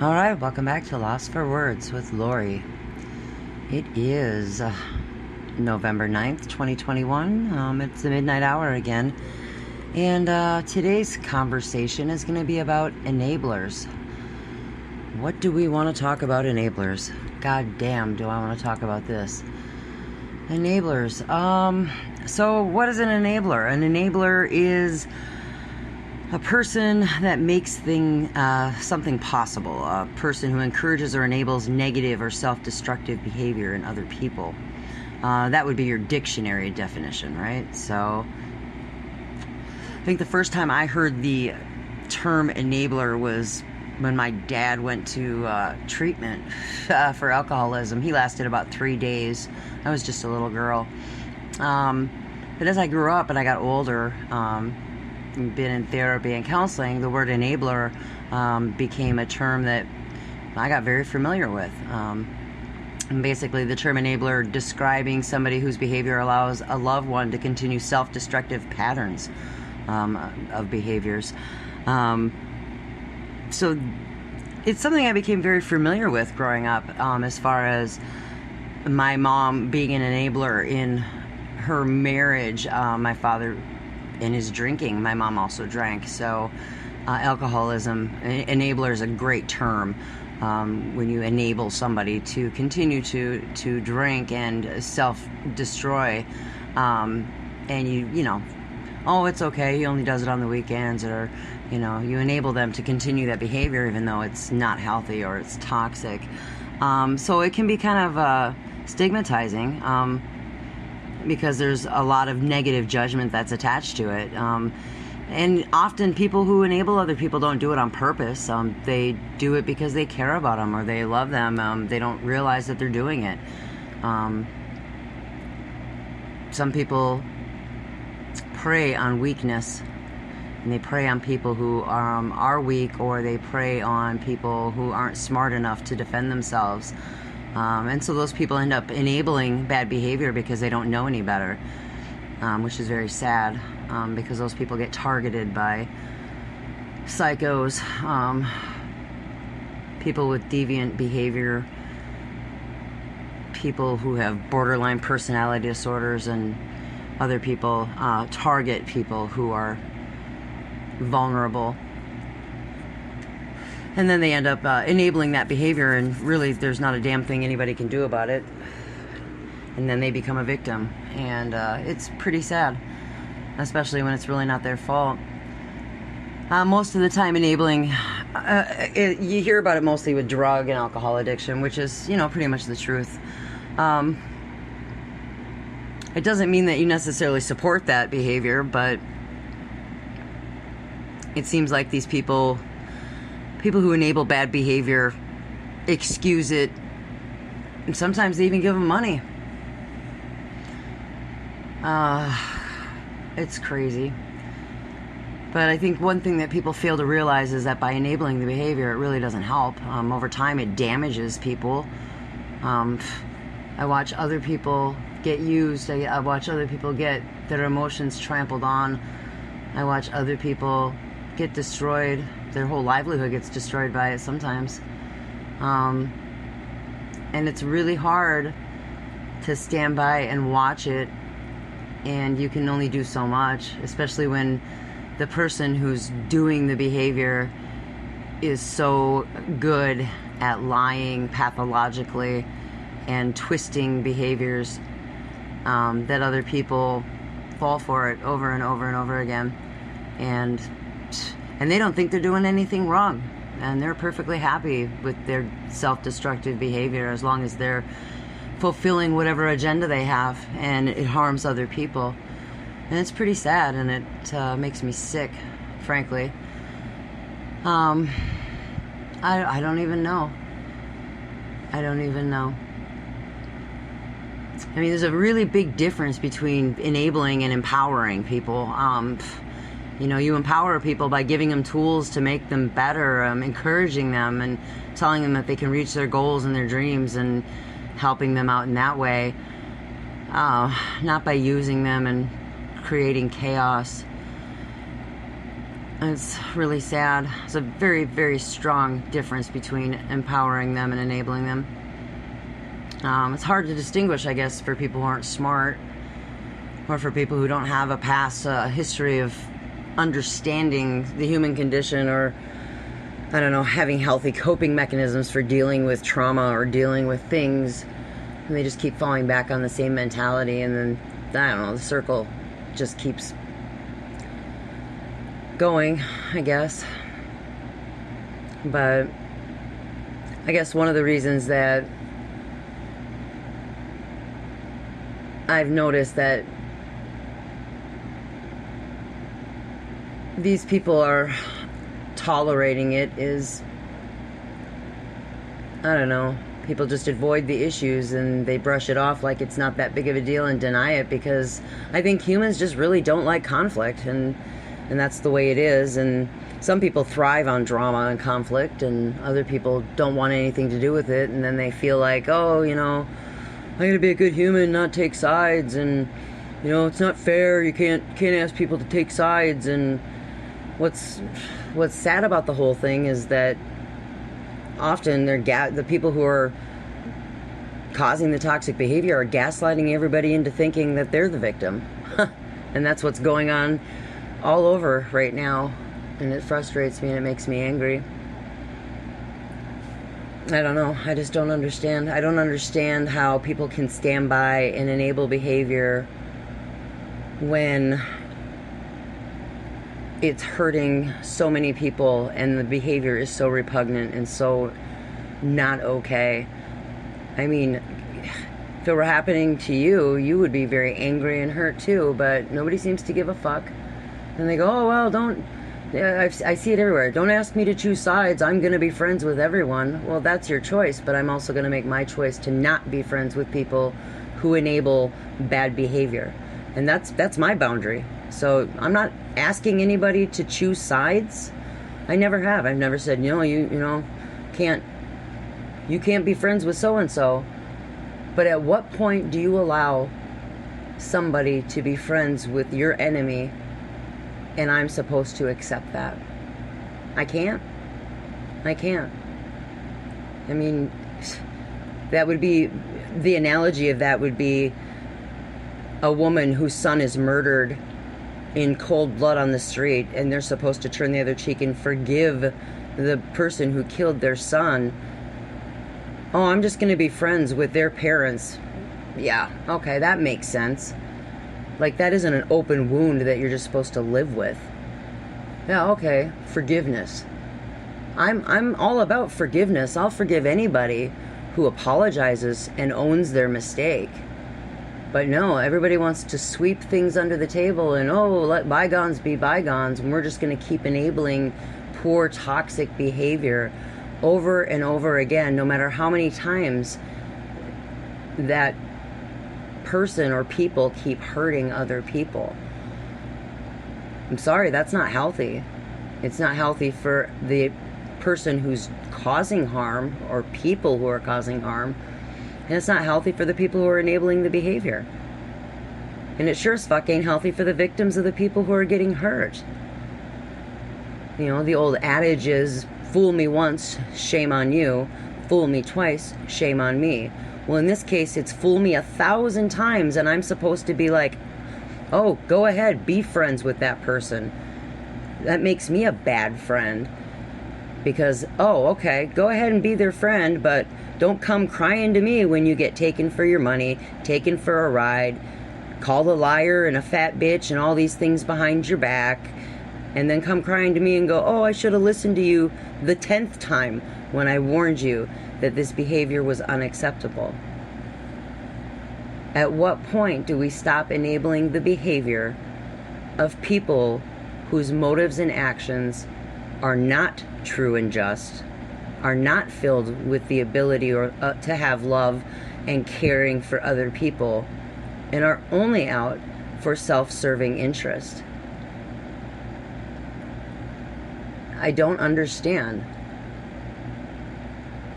All right, welcome back to Lost for Words with Lori. It is November 9th, 2021. It's the midnight hour again. And today's conversation is going to be about enablers. What do we want to talk about enablers? God damn, do I want to talk about this. Enablers. So what is an enabler? An enabler is a person that makes something possible. A person who encourages or enables negative or self-destructive behavior in other people. That would be your dictionary definition, right? So I think the first time I heard the term enabler was when my dad went to treatment for alcoholism. He lasted about 3 days. I was just a little girl. But as I grew up and I got older, been in therapy and counseling, the word enabler became a term that I got very familiar with. And basically, the term enabler describing somebody whose behavior allows a loved one to continue self-destructive patterns of behaviors. So it's something I became very familiar with growing up, as far as my mom being an enabler in her marriage. My father in his drinking, my mom also drank. So alcoholism, enabler is a great term. When you enable somebody to continue to drink and self-destroy, and you know, oh, it's okay, he only does it on the weekends, or you know, you enable them to continue that behavior even though it's not healthy or it's toxic. So it can be kind of stigmatizing, because there's a lot of negative judgment that's attached to it. And often people who enable other people don't do it on purpose. They do it because they care about them or they love them. They don't realize that they're doing it. Some people prey on weakness, and they prey on people who are weak, or they prey on people who aren't smart enough to defend themselves. And so those people end up enabling bad behavior because they don't know any better, which is very sad, because those people get targeted by psychos, people with deviant behavior, people who have borderline personality disorders, and other people target people who are vulnerable. And then they end up enabling that behavior, and really there's not a damn thing anybody can do about it. And then they become a victim. And it's pretty sad, especially when it's really not their fault. Most of the time enabling, you hear about it mostly with drug and alcohol addiction, which is, you know, pretty much the truth. It doesn't mean that you necessarily support that behavior, but it seems like these people who enable bad behavior excuse it, and sometimes they even give them money. It's crazy. But I think one thing that people fail to realize is that by enabling the behavior, it really doesn't help. Over time, it damages people. I watch other people get used. I watch other people get their emotions trampled on. I watch other people get destroyed. Their whole livelihood gets destroyed by it sometimes. And it's really hard to stand by and watch it, and you can only do so much, especially when the person who's doing the behavior is so good at lying pathologically and twisting behaviors, that other people fall for it over and over and over again. And they don't think they're doing anything wrong, and they're perfectly happy with their self-destructive behavior as long as they're fulfilling whatever agenda they have, and it harms other people. And it's pretty sad, and it makes me sick, frankly. I don't even know. I mean, there's a really big difference between enabling and empowering people. You know, you empower people by giving them tools to make them better, encouraging them and telling them that they can reach their goals and their dreams, and helping them out in that way, not by using them and creating chaos. It's really sad. It's a very, very strong difference between empowering them and enabling them. It's hard to distinguish, I guess, for people who aren't smart, or for people who don't have a past history of understanding the human condition, or, I don't know, having healthy coping mechanisms for dealing with trauma or dealing with things. And they just keep falling back on the same mentality, and then, I don't know, the circle just keeps going, I guess. But I guess one of the reasons that I've noticed that these people are tolerating it is, I don't know, people just avoid the issues and they brush it off like it's not that big of a deal and deny it, because I think humans just really don't like conflict, and that's the way it is. And some people thrive on drama and conflict, and other people don't want anything to do with it, and then they feel like, oh, you know, I gotta be a good human, not take sides, and, you know, it's not fair, you can't ask people to take sides. And what's sad about the whole thing is that often the people who are causing the toxic behavior are gaslighting everybody into thinking that they're the victim. And that's what's going on all over right now, and it frustrates me and it makes me angry. I don't know. I just don't understand. I don't understand how people can stand by and enable behavior when it's hurting so many people and the behavior is so repugnant and so not okay. I mean, if it were happening to you, you would be very angry and hurt too, but nobody seems to give a fuck. And they go, oh, well, don't, yeah, I see it everywhere. Don't ask me to choose sides. I'm going to be friends with everyone. Well, that's your choice, but I'm also going to make my choice to not be friends with people who enable bad behavior. And that's my boundary. So I'm not asking anybody to choose sides. I never have. I've never said, you can't be friends with so-and-so. But at what point do you allow somebody to be friends with your enemy and I'm supposed to accept that? I can't. I mean, that would be, the analogy of that would be a woman whose son is murdered in cold blood on the street, and they're supposed to turn the other cheek and forgive the person who killed their son. Oh, I'm just going to be friends with their parents. Yeah, okay, that makes sense. Like, that isn't an open wound that you're just supposed to live with. Yeah, okay, forgiveness. I'm all about forgiveness. I'll forgive anybody who apologizes and owns their mistake. But no, everybody wants to sweep things under the table and, oh, let bygones be bygones, and we're just going to keep enabling poor, toxic behavior over and over again, no matter how many times that person or people keep hurting other people. I'm sorry, that's not healthy. It's not healthy for the person who's causing harm, or people who are causing harm, and it's not healthy for the people who are enabling the behavior. And it sure as fuck ain't healthy for the victims of the people who are getting hurt. You know, the old adage is, fool me once, shame on you. Fool me twice, shame on me. Well, in this case, it's fool me 1,000 times, and I'm supposed to be like, oh, go ahead, be friends with that person. That makes me a bad friend. Because, oh, okay, go ahead and be their friend, but don't come crying to me when you get taken for your money, taken for a ride, called a liar and a fat bitch and all these things behind your back, and then come crying to me and go, oh, I should have listened to you the 10th time when I warned you that this behavior was unacceptable. At what point do we stop enabling the behavior of people whose motives and actions are not true and just, are not filled with the ability or to have love and caring for other people, and are only out for self-serving interest? I don't understand.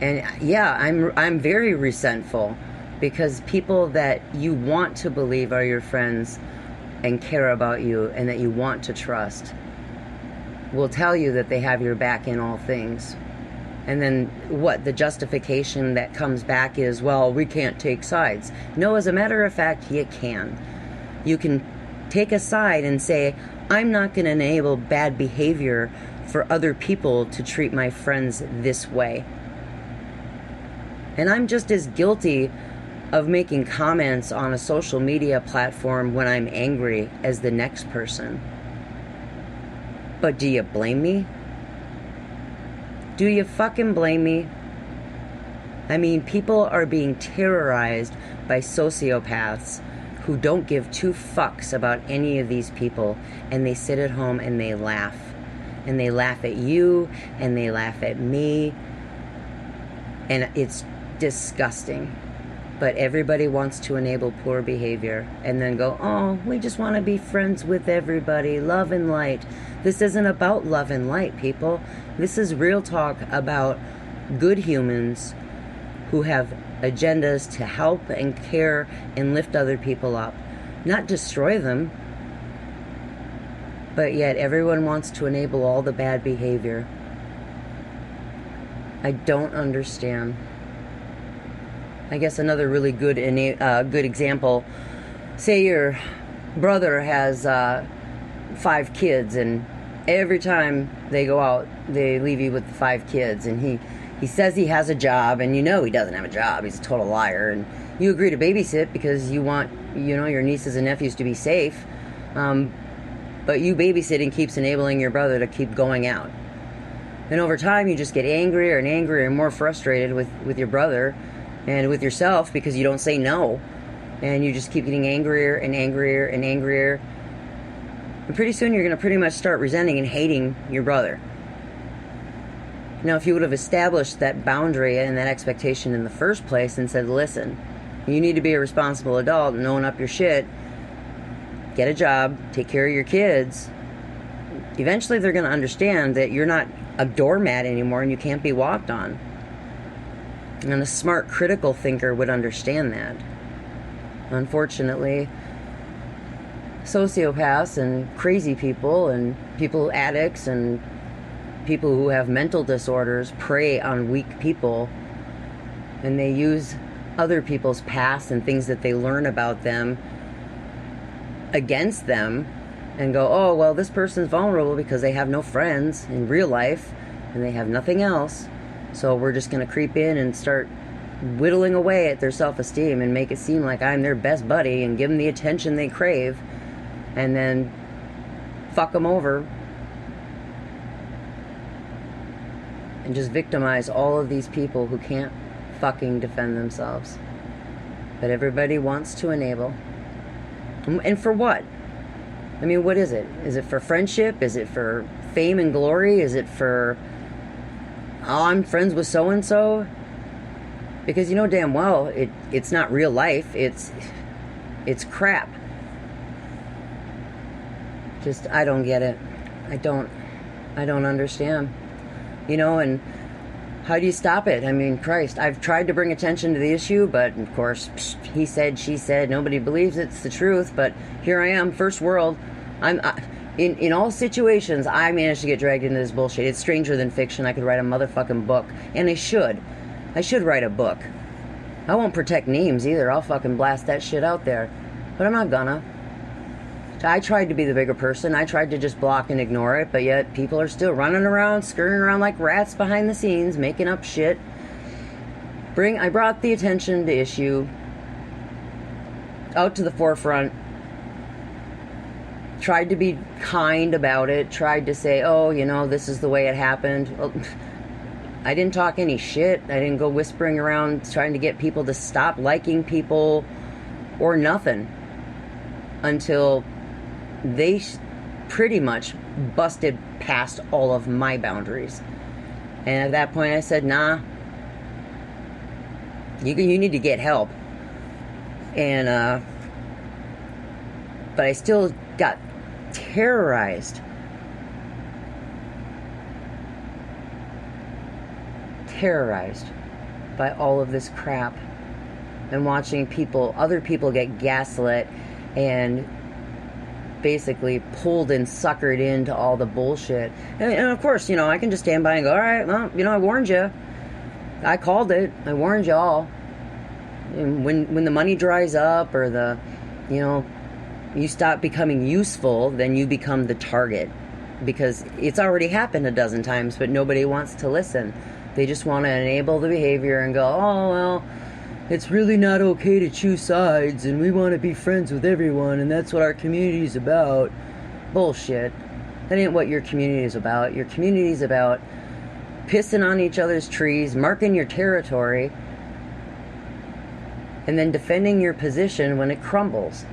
And yeah, I'm very resentful, because people that you want to believe are your friends and care about you and that you want to trust will tell you that they have your back in all things. And then what? The justification that comes back is, well, we can't take sides. No, as a matter of fact, you can. You can take a side and say, I'm not going to enable bad behavior for other people to treat my friends this way. And I'm just as guilty of making comments on a social media platform when I'm angry as the next person. But do you blame me? Do you fucking blame me? I mean, people are being terrorized by sociopaths who don't give two fucks about any of these people, and they sit at home and they laugh. And they laugh at you, and they laugh at me, and it's disgusting. But everybody wants to enable poor behavior and then go, oh, we just want to be friends with everybody, love and light. This isn't about love and light, people. This is real talk about good humans who have agendas to help and care and lift other people up, not destroy them. But yet everyone wants to enable all the bad behavior. I don't understand. I guess another really good example, say your brother has 5 kids, and every time they go out, they leave you with the 5 kids, and he says he has a job, and you know he doesn't have a job. He's a total liar, and you agree to babysit because you want, your nieces and nephews to be safe, but you babysitting keeps enabling your brother to keep going out. And over time, you just get angrier and angrier and more frustrated with your brother and with yourself because you don't say no. And you just keep getting angrier and angrier and angrier. And pretty soon you're going to pretty much start resenting and hating your brother. Now, if you would have established that boundary and that expectation in the first place and said, listen, you need to be a responsible adult and own up your shit, get a job, take care of your kids, eventually they're going to understand that you're not a doormat anymore and you can't be walked on. And a smart, critical thinker would understand that. Unfortunately, sociopaths and crazy people and people, addicts and people who have mental disorders prey on weak people, and they use other people's past and things that they learn about them against them and go, oh, well, this person's vulnerable because they have no friends in real life and they have nothing else. So we're just going to creep in and start whittling away at their self-esteem and make it seem like I'm their best buddy and give them the attention they crave and then fuck them over and just victimize all of these people who can't fucking defend themselves. But everybody wants to enable. And for what? I mean, what is it? Is it for friendship? Is it for fame and glory? Is it for, oh, I'm friends with so-and-so? Because you know damn well it's not real life. It's crap. Just, I don't get it. I don't understand. And how do you stop it? I mean, Christ, I've tried to bring attention to the issue, but of course, he said, she said, nobody believes it's the truth, but here I am, first world. In all situations, I managed to get dragged into this bullshit. It's stranger than fiction. I could write a motherfucking book, and I should write a book. I won't protect names either. I'll fucking blast that shit out there, but I'm not gonna. I tried to be the bigger person. I tried to just block and ignore it, but yet people are still running around, skirting around like rats behind the scenes, making up shit. I brought the attention to issue out to the forefront, tried to be kind about it, tried to say, oh, this is the way it happened. Well, I didn't talk any shit. I didn't go whispering around trying to get people to stop liking people or nothing until they pretty much busted past all of my boundaries. And at that point I said, nah, you need to get help. And but I still got terrorized by all of this crap and watching other people get gaslit and basically pulled and suckered into all the bullshit. And of course, you know, I can just stand by and go, all right, well, you know, I warned you. I called it. I warned you all. And when the money dries up or the, you know, you stop becoming useful, then you become the target. Because it's already happened a dozen times, but nobody wants to listen. They just want to enable the behavior and go, oh, well, it's really not okay to choose sides, and we want to be friends with everyone, and that's what our community is about. Bullshit. That ain't what your community is about. Your community is about pissing on each other's trees, marking your territory, and then defending your position when it crumbles.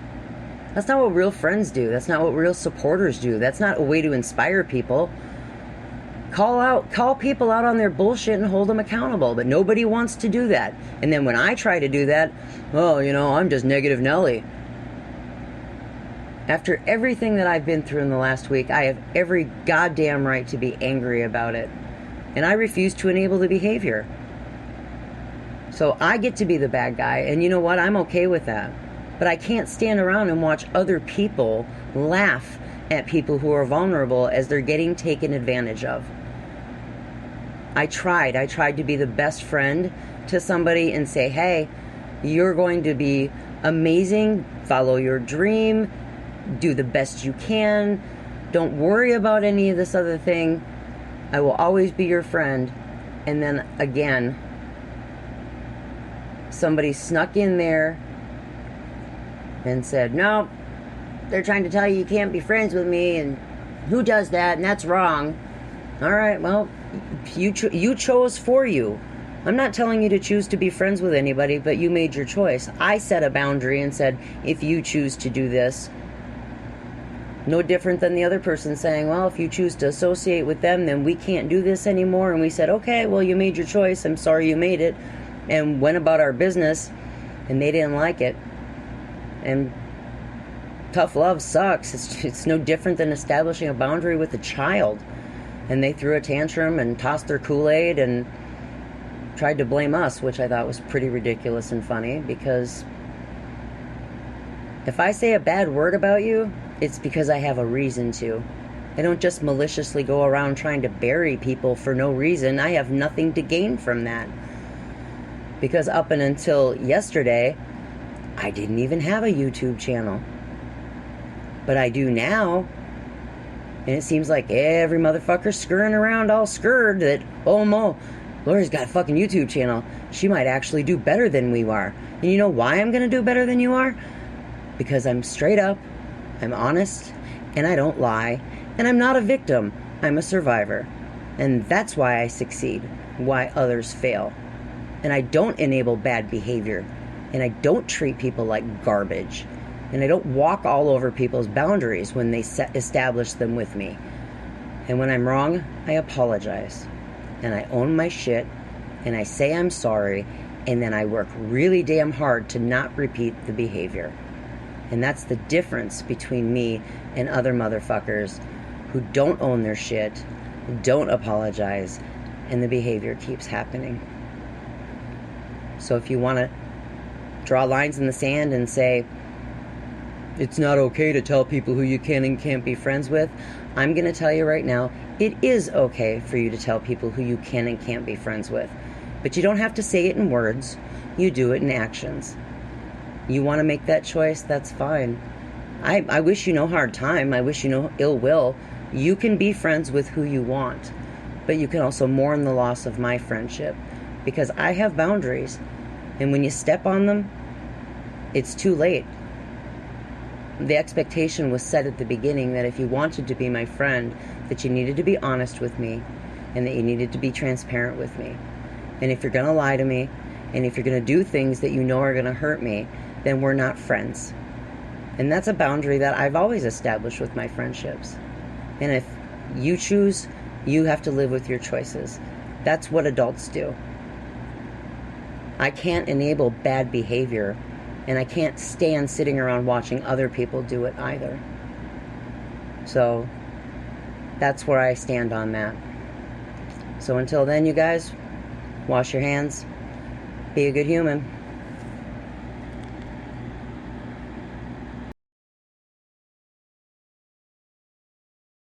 That's not what real friends do. That's not what real supporters do. That's not a way to inspire people. Call people out on their bullshit and hold them accountable, but nobody wants to do that. And then when I try to do that, oh, you know, I'm just negative Nelly. After everything that I've been through in the last week, I have every goddamn right to be angry about it. And I refuse to enable the behavior. So I get to be the bad guy, and you know what? I'm okay with that. But I can't stand around and watch other people laugh at people who are vulnerable as they're getting taken advantage of. I tried to be the best friend to somebody and say, hey, you're going to be amazing, follow your dream, do the best you can, don't worry about any of this other thing, I will always be your friend. And then again, somebody snuck in there and said, no, they're trying to tell you can't be friends with me, and who does that, and that's wrong. All right, well, you chose for you. I'm not telling you to choose to be friends with anybody, but you made your choice. I set a boundary and said, if you choose to do this, no different than the other person saying, well, if you choose to associate with them, then we can't do this anymore. And we said, okay, well, you made your choice. I'm sorry you made it. And went about our business, and they didn't like it. And tough love sucks. It's no different than establishing a boundary with a child. And they threw a tantrum and tossed their Kool-Aid and tried to blame us, which I thought was pretty ridiculous and funny, because if I say a bad word about you, it's because I have a reason to. I don't just maliciously go around trying to bury people for no reason. I have nothing to gain from that. Because up and until yesterday, I didn't even have a YouTube channel. But I do now. And it seems like every motherfucker's scurrying around all scared that, oh, Lori's got a fucking YouTube channel. She might actually do better than we are. And you know why I'm going to do better than you are? Because I'm straight up, I'm honest, and I don't lie. And I'm not a victim. I'm a survivor. And that's why I succeed, why others fail. And I don't enable bad behavior. And I don't treat people like garbage. And I don't walk all over people's boundaries when they establish them with me. And when I'm wrong, I apologize. And I own my shit. And I say I'm sorry. And then I work really damn hard to not repeat the behavior. And that's the difference between me and other motherfuckers who don't own their shit, don't apologize, and the behavior keeps happening. So if you want to draw lines in the sand and say, it's not okay to tell people who you can and can't be friends with, I'm going to tell you right now, it is okay for you to tell people who you can and can't be friends with. But you don't have to say it in words. You do it in actions. You want to make that choice, that's fine. I wish you no hard time. I wish you no ill will. You can be friends with who you want. But you can also mourn the loss of my friendship. Because I have boundaries. And when you step on them, it's too late. The expectation was set at the beginning that if you wanted to be my friend, that you needed to be honest with me and that you needed to be transparent with me. And if you're going to lie to me and if you're going to do things that you know are going to hurt me, then we're not friends. And that's a boundary that I've always established with my friendships. And if you choose, you have to live with your choices. That's what adults do. I can't enable bad behavior. And I can't stand sitting around watching other people do it either. So that's where I stand on that. So until then, you guys, wash your hands. Be a good human.